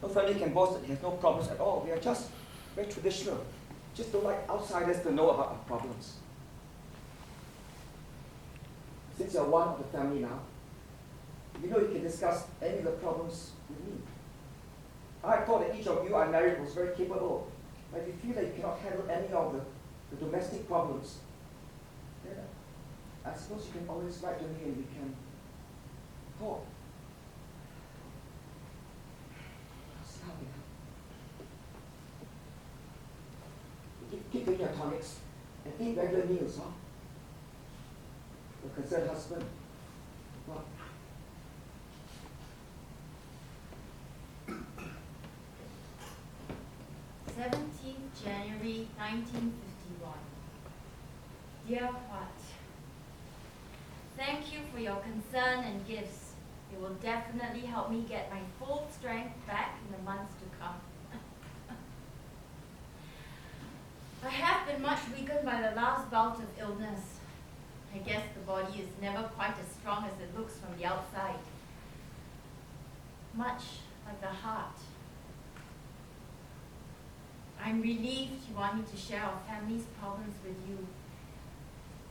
No family can boast that it has no problems at all. We are just very traditional. Just don't like outsiders to know about our problems. Since you're one of the family now, you know you can discuss any of the problems with me. I thought that each of you I married was very capable. But if you feel that you cannot handle any of the domestic problems, then I suppose you can always write to me and we can talk. See how we help. Keep taking your tonics and eat regular meals, huh? Your concerned husband. Well, 17th January 1951. Dear Huat, thank you for your concern and gifts. It will definitely help me get my full strength back in the months to come. I have been much weakened by the last bout of illness. I guess the body is never quite as strong as it looks from the outside. Much like the heart. I'm relieved you want me to share our family's problems with you.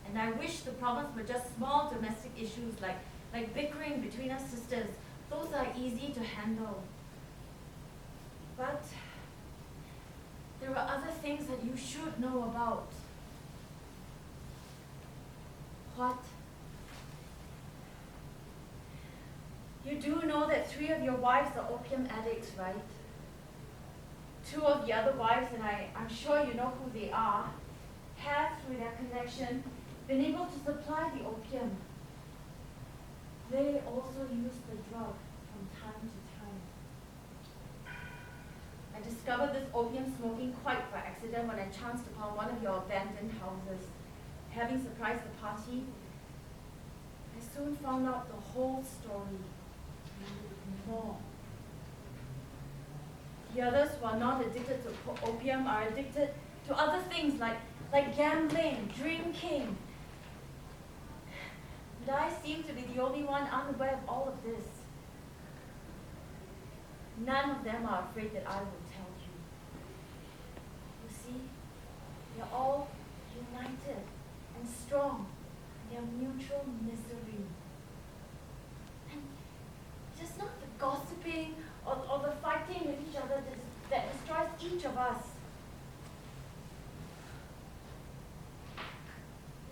And I wish the problems were just small domestic issues like bickering between us sisters. Those are easy to handle. But there are other things that you should know about. What? You do know that 3 of your wives are opium addicts, right? 2 of the other wives, and I'm sure you know who they are, have, through their connection, been able to supply the opium. They also use the drug from time to time. I discovered this opium smoking quite by accident when I chanced upon one of your abandoned houses. Having surprised the party, I soon found out the whole story. More. The others who are not addicted to opium are addicted to other things like gambling, drinking. But I seem to be the only one unaware of all of this. None of them are afraid that I will tell you. You see, they're all united and strong in their mutual misery. And it is not the gossiping or the fighting with each other that destroys each of us.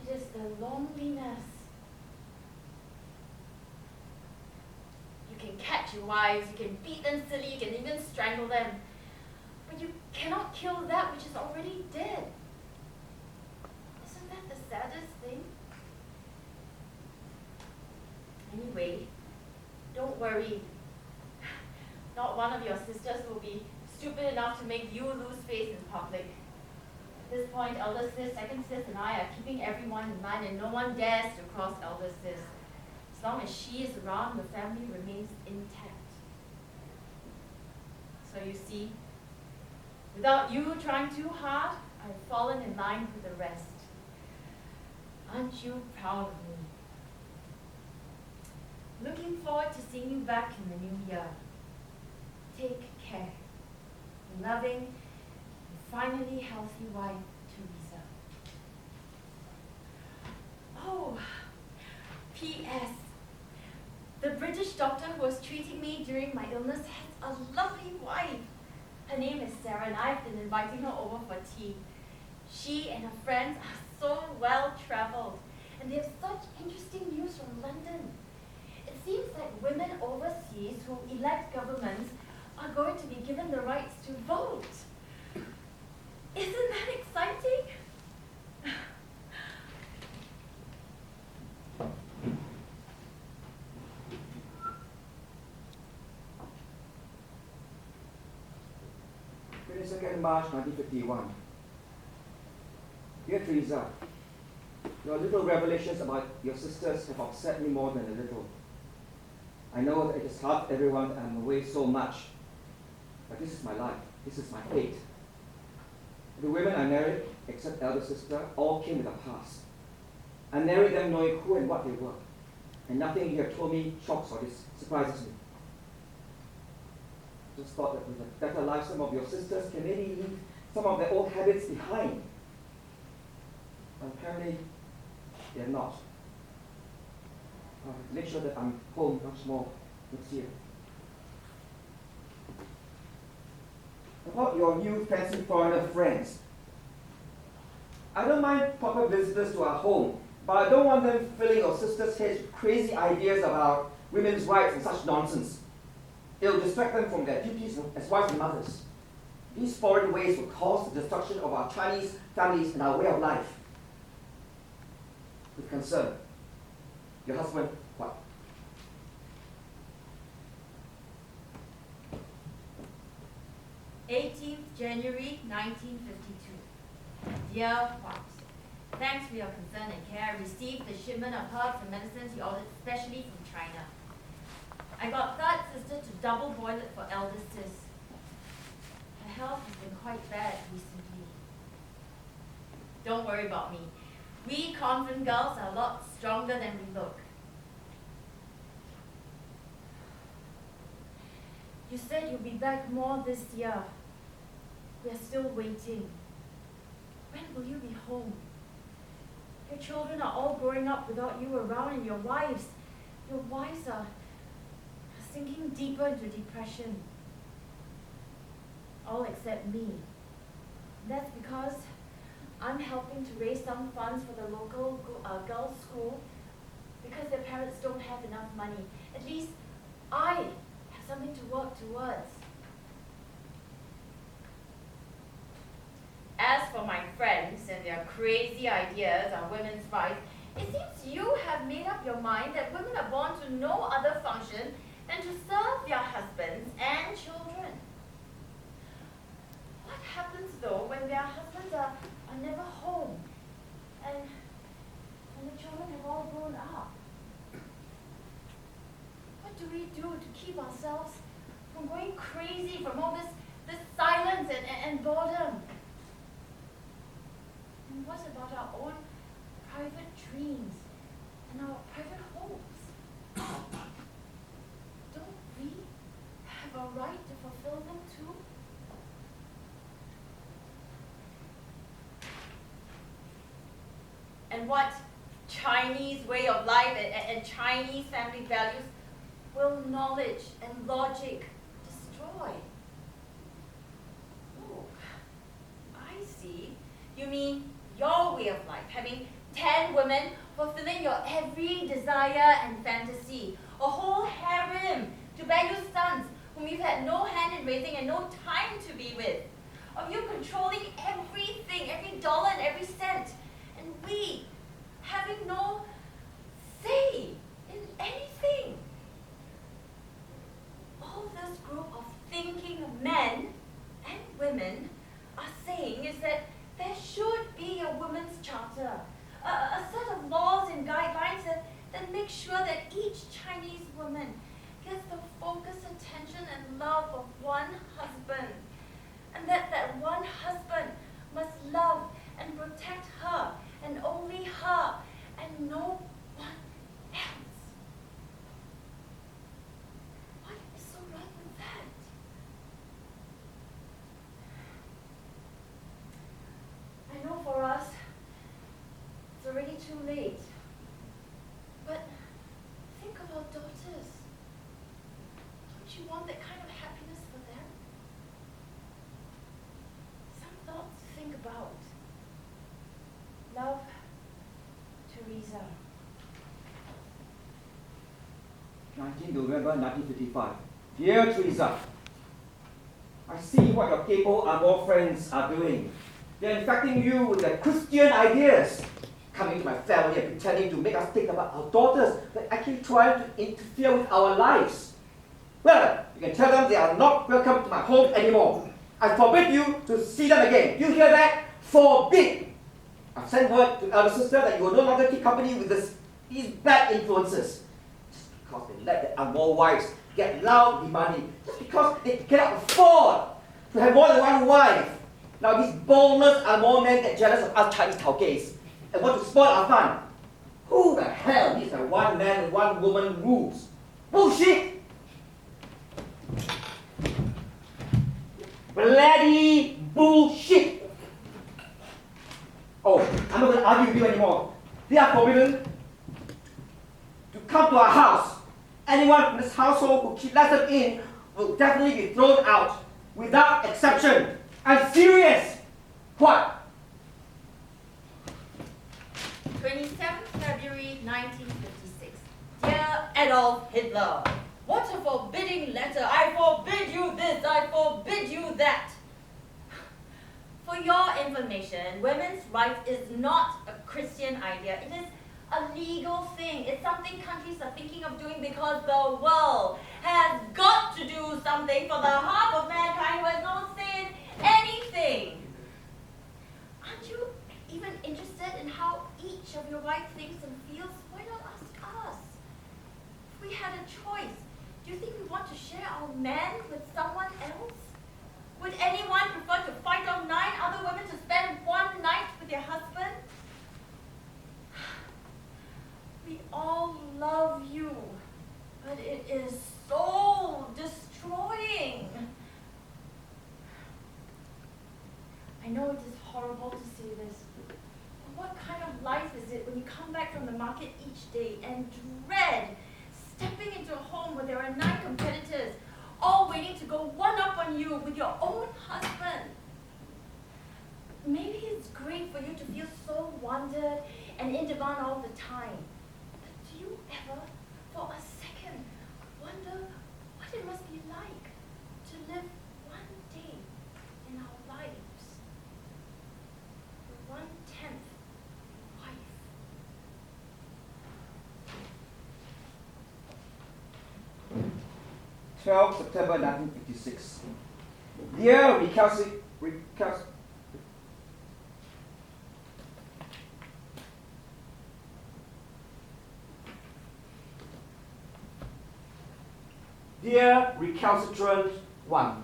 It is the loneliness. You can catch your wives, you can beat them silly, you can even strangle them. But you cannot kill that which is already dead. Isn't that the saddest thing? Anyway, don't worry. Not one of your sisters will be stupid enough to make you lose face in public. At this point, elder sis, second sis, and I are keeping everyone in mind, and no one dares to cross elder sis. As long as she is around, the family remains intact. So you see, without you trying too hard, I've fallen in line with the rest. Aren't you proud of me? Looking forward to seeing you back in the new year. Take care. Loving and finally healthy wife, Teresa. Oh, P.S. The British doctor who was treating me during my illness has a lovely wife. Her name is Sarah, and I've been inviting her over for tea. She and her friends are so well traveled, and they have such interesting news from London. It seems like women overseas who elect governments are going to be given the rights to vote. Isn't that exciting? March 1951. Dear Teresa, your little revelations about your sisters have upset me more than a little. I know that it is hard for everyone and I'm away so much, but this is my life. This is my fate. The women I married, except elder sister, all came with a past. I married them knowing who and what they were, and nothing you have told me shocks or surprises me. Just thought that with a better life, some of your sisters can maybe leave some of their old habits behind. And apparently, they're not. I'll make sure that I'm home much more next year. About your new fancy foreigner friends. I don't mind proper visitors to our home, but I don't want them filling your sister's heads with crazy ideas about women's rights and such nonsense. It will distract them from their duties as wives and mothers. These foreign ways will cause the destruction of our Chinese families and our way of life. With concern, your husband, what? January 1952. Dear What? Thanks for your concern and care. I received the shipment of herbs and medicines you ordered specially from China. I got third sister to double boil it for elder sis. Her health has been quite bad recently. Don't worry about me. We convent girls are a lot stronger than we look. You said you'll be back more this year. We're still waiting. When will you be home? Your children are all growing up without you around, and your wives are sinking deeper into depression. All except me. That's because I'm helping to raise some funds for the local girls' school because their parents don't have enough money. At least I have something to work towards. As for my friends and their crazy ideas on women's rights, it seems you have made up your mind that women are born to no other function than to serve their husbands and children. What happens though when their husbands are never home and the children have all grown up? What do we do to keep ourselves from going crazy from all this silence and boredom? And what about our own private dreams and our private hopes? Don't we have a right to fulfill them too? And what Chinese way of life and Chinese family values will knowledge and logic destroy? Oh, I see. You mean your way of life, having 10 women fulfilling your every desire and fantasy, a whole harem to bear you sons whom you've had no hand in raising and no time to be with, of you controlling everything, every dollar and every cent, and we having no say in anything. All this group of thinking men and women are saying is that there should be a women's charter, a set of laws and guidelines that make sure that each Chinese woman gets the focused attention and love of one husband, and that one husband must love and protect her, and only her, and no one else. What is so wrong with that? I know for us, it's already too late. But think of our daughters. Don't you want that kind of happiness for them? Some thoughts to think about. Love, Teresa. 19 November 1955. Dear Teresa, I see what your capable Amor friends are doing. They're infecting you with their Christian ideas, coming to my family and pretending to make us think about our daughters, but actually trying to interfere with our lives. Well, you can tell them they are not welcome to my home anymore. I forbid you to see them again. You hear that? Forbid! I've sent word to elder sister that you will no longer keep company with these bad influences. Just because they let the Amor wives get loud demanding, just because they cannot afford to have more than one wife. Now these boneless Amor men get jealous of us Chinese Taogays and want to spoil our fun. Who the hell needs a one man and one woman rules? Bullshit! bloody bullshit. Oh, I'm not going to argue with you anymore. They are forbidden to come to our house. Anyone from this household who lets them in will definitely be thrown out without exception. I'm serious. What? 27th February 1956. Dear Adolf Hitler, what a forbidding letter. I forbid you this, I forbid you that. For your information, women's rights is not a Christian idea. It is a legal thing. It's something countries are thinking of doing because the world has got to do something for the half of mankind who has no say in anything. Aren't you even interested in how each of your wife thinks and feels? Why not ask us? If we had a choice, do you think we want to share our man with someone else? Would anyone prefer to fight off 9 other women to spend one night with their husband? We all love you, but it is so destroying. I know it is horrible to say this, but what kind of life is it when you come back from the market each day and dread stepping into a home where there are 9 competitors, all waiting to go one up on you with your own husband? Maybe it's great for you to feel so wondered and in demand all the time. But do you ever, for a second, wonder what it must be like to live one day in our lives with 1/10 wife? 12 September 1956. Dear recalcitrant one,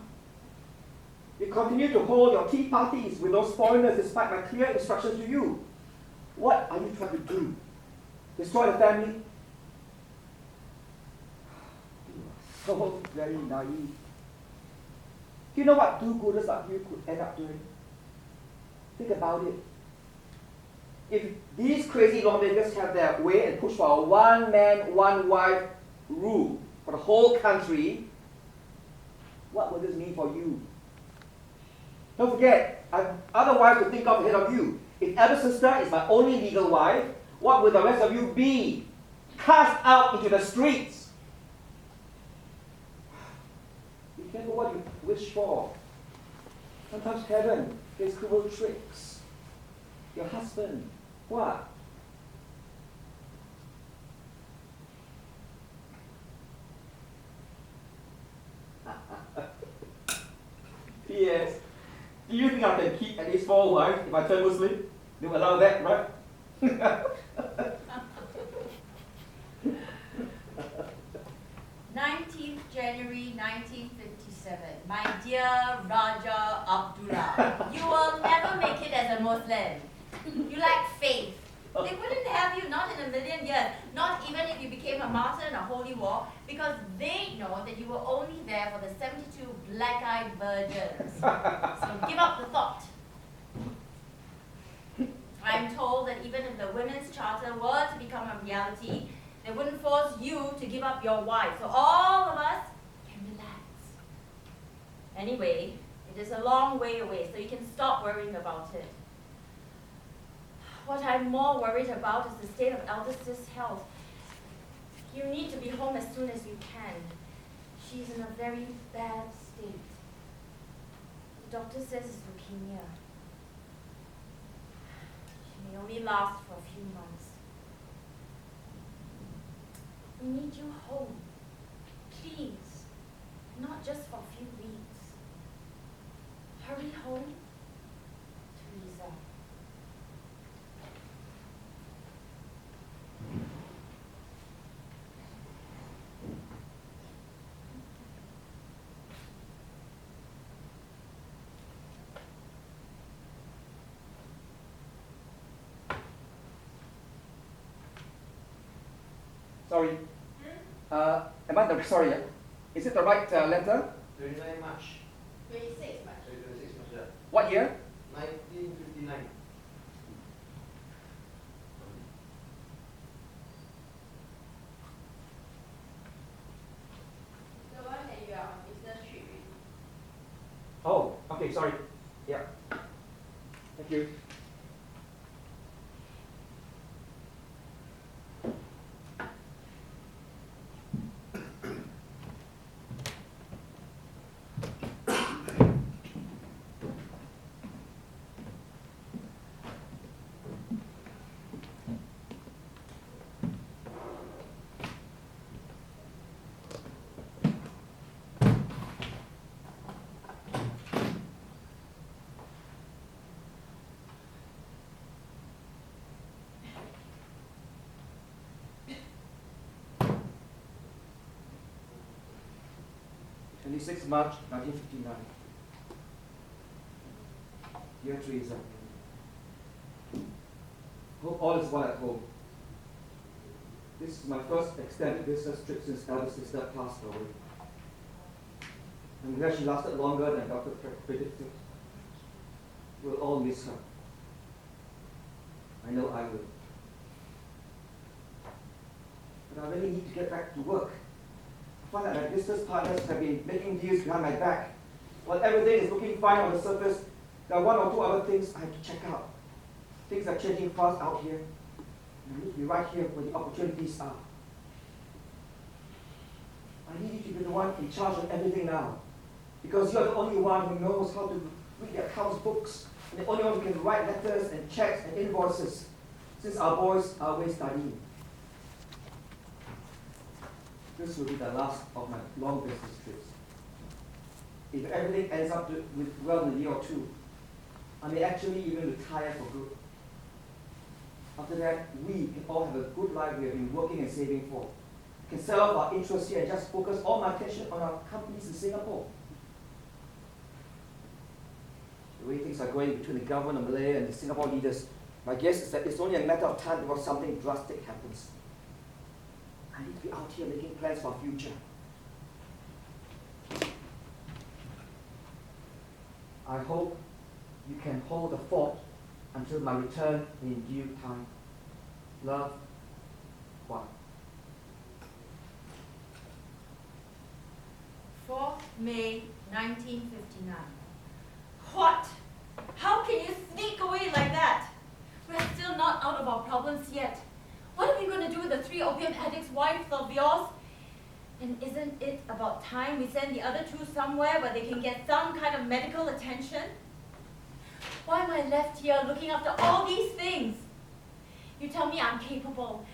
you continue to hold your tea parties with those foreigners despite my clear instructions to you. What are you trying to do? Destroy the family? So very naive. Do you know what do-gooders like you could end up doing? Think about it. If these crazy lawmakers have their way and push for a one-man, one-wife rule for the whole country, what will this mean for you? Don't forget, I have other wives to think of ahead of you. If elder sister is my only legal wife, what will the rest of you be? Cast out into the streets. Be careful what you wish for. Sometimes heaven plays cruel tricks. Your husband, what? P.S. Do you think I can keep at least 4 wives if I turn Muslim? You allow that, right? 19th January 1957. My dear Raja Abdullah, you will never make it as a Muslim. You lack faith. They wouldn't have you, not in a million years, not even if you became a martyr in a holy war, because they know that you were only there for the 72 black-eyed virgins. So give up the thought. I'm told that even if the Women's Charter were to become a reality, they wouldn't force you to give up your wife. So all of us can relax. Anyway, it is a long way away, so you can stop worrying about it. What I'm more worried about is the state of eldest's health. You need to be home as soon as you can. She's in a very bad state. The doctor says it's leukemia. She may only last for a few months. We need you home. Please. Not just for a few weeks. Hurry home, Teresa. Sorry. Am I sorry? Is it the right letter? Thank you very much. 26 March. 26 March, yeah. What year? 1959. The one that you are on business trip with. Oh, okay, sorry. Yeah. Thank you. March 1959. Dear Teresa, hope all is well at home. This is my first extended business trip since elder sister passed away. I'm glad she lasted longer than Dr. predicted. We'll all miss her. I know I will. But I really need to get back to work. I find that my business partners have been making deals behind my back. While everything is looking fine on the surface, there are one or two other things I have to check out. Things are changing fast out here. And I need to be right here where the opportunities are. I need you to be the one in charge of everything now. Because you're the only one who knows how to read the accounts books, and the only one who can write letters and checks and invoices, since our boys are away studying. This will be the last of my long business trips. If everything ends up with well in a year or two, I may actually even retire for good. After that, we can all have a good life we have been working and saving for. We can sell off our interests here and just focus all my attention on our companies in Singapore. The way things are going between the government of Malaya and the Singapore leaders, my guess is that it's only a matter of time before something drastic happens. I need to be out here making plans for our future. I hope you can hold the fort until my return in due time. Love, Juan. 4th May 1959. What? How can you sneak away like that? We're still not out of our problems yet. What are we going to do with the 3 opium addicts' wives of yours? And isn't it about time we send the other 2 somewhere where they can get some kind of medical attention? Why am I left here looking after all these things? You tell me I'm capable,